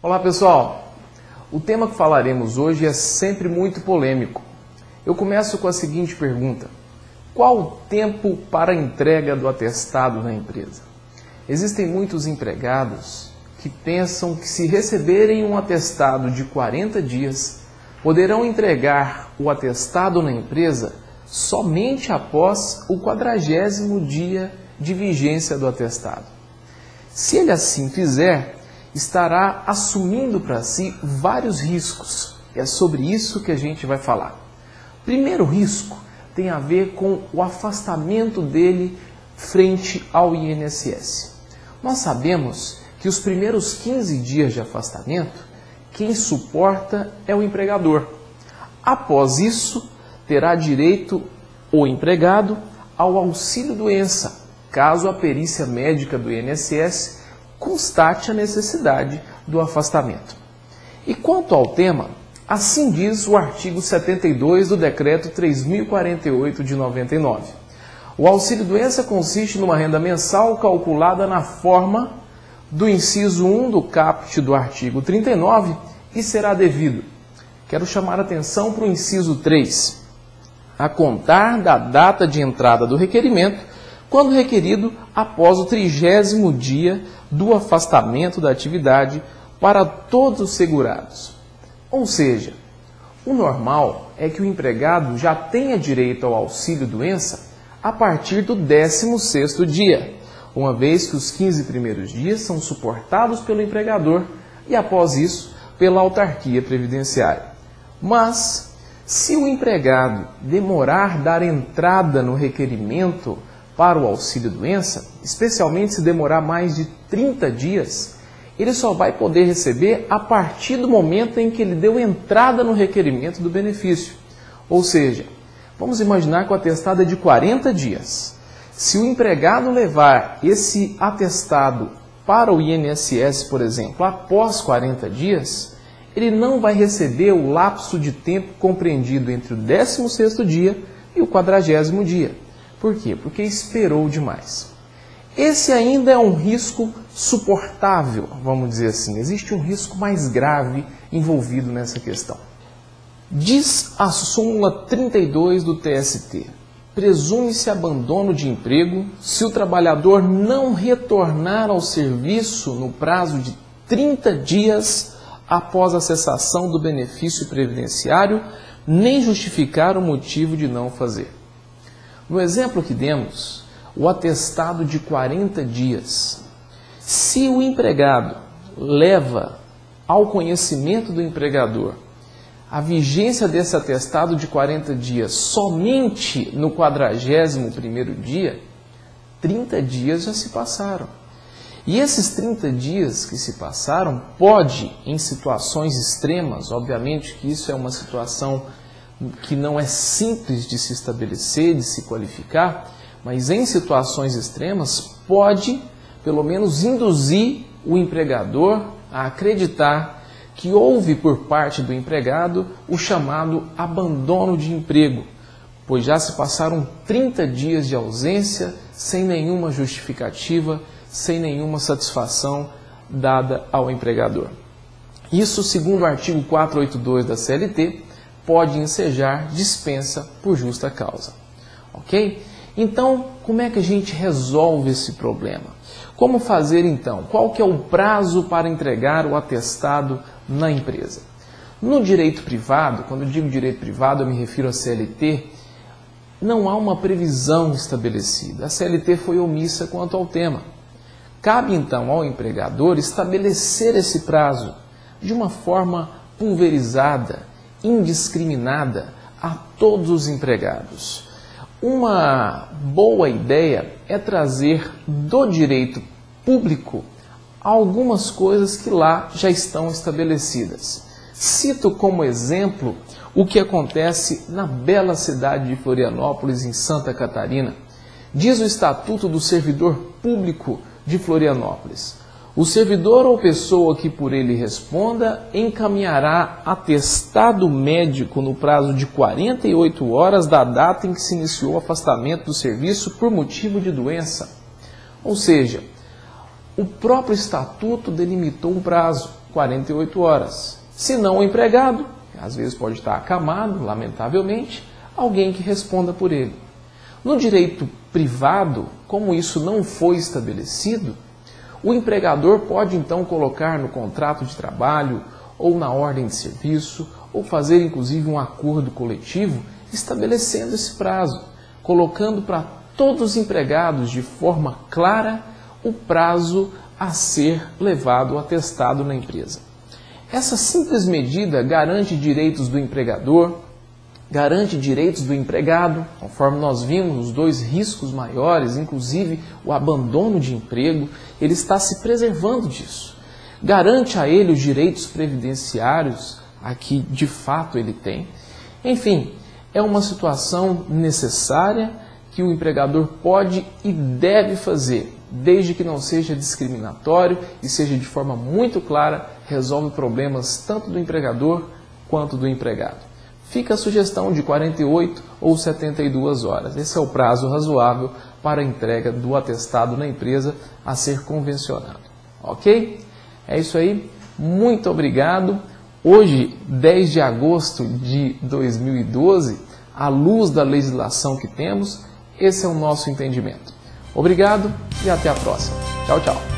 Olá pessoal, o tema que falaremos hoje é sempre muito polêmico. Eu começo com a seguinte pergunta: qual o tempo para a entrega do atestado na empresa? Existem muitos empregados que pensam que, se receberem um atestado de 40 dias, poderão entregar o atestado na empresa somente após o 40º dia de vigência do atestado. Se ele assim fizer, estará assumindo para si vários riscos. É sobre isso que a gente vai falar. Primeiro risco tem a ver com o afastamento dele frente ao INSS. Nós sabemos que os primeiros 15 dias de afastamento, quem suporta é o empregador. Após isso, terá direito o empregado ao auxílio-doença, caso a perícia médica do INSS constate a necessidade do afastamento. E quanto ao tema, assim diz o artigo 72 do Decreto 3.048 de 99. O auxílio-doença consiste numa renda mensal calculada na forma do inciso 1 do caput do artigo 39 e será devido. Quero chamar a atenção para o inciso 3. A contar da data de entrada do requerimento, quando requerido após o 30º dia do afastamento da atividade para todos os segurados. Ou seja, o normal é que o empregado já tenha direito ao auxílio-doença a partir do 16º dia, uma vez que os 15 primeiros dias são suportados pelo empregador e, após isso, pela autarquia previdenciária. Mas, se o empregado demorar dar entrada no requerimento para o auxílio-doença, especialmente se demorar mais de 30 dias, ele só vai poder receber a partir do momento em que ele deu entrada no requerimento do benefício. Ou seja, vamos imaginar que o atestado é de 40 dias. Se o empregado levar esse atestado para o INSS, por exemplo, após 40 dias, ele não vai receber o lapso de tempo compreendido entre o 16º dia e o 40º dia. Por quê? Porque esperou demais. Esse ainda é um risco suportável, vamos dizer assim. Existe um risco mais grave envolvido nessa questão. Diz a súmula 32 do TST: presume-se abandono de emprego se o trabalhador não retornar ao serviço no prazo de 30 dias após a cessação do benefício previdenciário, nem justificar o motivo de não fazer. No exemplo que demos, o atestado de 40 dias, se o empregado leva ao conhecimento do empregador a vigência desse atestado de 40 dias somente no 41º dia, 30 dias já se passaram. E esses 30 dias que se passaram pode, em situações extremas, obviamente que isso é uma situação que não é simples de se estabelecer, de se qualificar, mas em situações extremas pode, pelo menos, induzir o empregador a acreditar que houve por parte do empregado o chamado abandono de emprego, pois já se passaram 30 dias de ausência sem nenhuma justificativa, sem nenhuma satisfação dada ao empregador. Isso, segundo o artigo 482 da CLT, pode ensejar dispensa por justa causa. Ok? Então, como é que a gente resolve esse problema? Como fazer então? Qual que é o prazo para entregar o atestado na empresa? No direito privado, quando eu digo direito privado, eu me refiro à CLT, não há uma previsão estabelecida. A CLT foi omissa quanto ao tema. Cabe então ao empregador estabelecer esse prazo de uma forma pulverizada, indiscriminada a todos os empregados. Uma boa ideia é trazer do direito público algumas coisas que lá já estão estabelecidas. Cito como exemplo o que acontece na bela cidade de Florianópolis, em Santa Catarina. Diz o Estatuto do Servidor Público de Florianópolis: o servidor ou pessoa que por ele responda encaminhará atestado médico no prazo de 48 horas da data em que se iniciou o afastamento do serviço por motivo de doença. Ou seja, o próprio Estatuto delimitou um prazo, 48 horas. Se não o empregado, às vezes pode estar acamado, lamentavelmente, alguém que responda por ele. No direito privado, como isso não foi estabelecido, o empregador pode então colocar no contrato de trabalho ou na ordem de serviço ou fazer inclusive um acordo coletivo estabelecendo esse prazo, colocando para todos os empregados de forma clara o prazo a ser levado ao atestado na empresa. Essa simples medida garante direitos do empregador, garante direitos do empregado, conforme nós vimos os dois riscos maiores, inclusive o abandono de emprego, ele está se preservando disso. Garante a ele os direitos previdenciários, a que de fato ele tem. Enfim, é uma situação necessária que o empregador pode e deve fazer, desde que não seja discriminatório e seja de forma muito clara, resolve problemas tanto do empregador quanto do empregado. Fica a sugestão de 48 ou 72 horas. Esse é o prazo razoável para a entrega do atestado na empresa a ser convencionado. Ok? É isso aí. Muito obrigado. Hoje, 10 de agosto de 2012, à luz da legislação que temos, esse é o nosso entendimento. Obrigado e até a próxima. Tchau, tchau.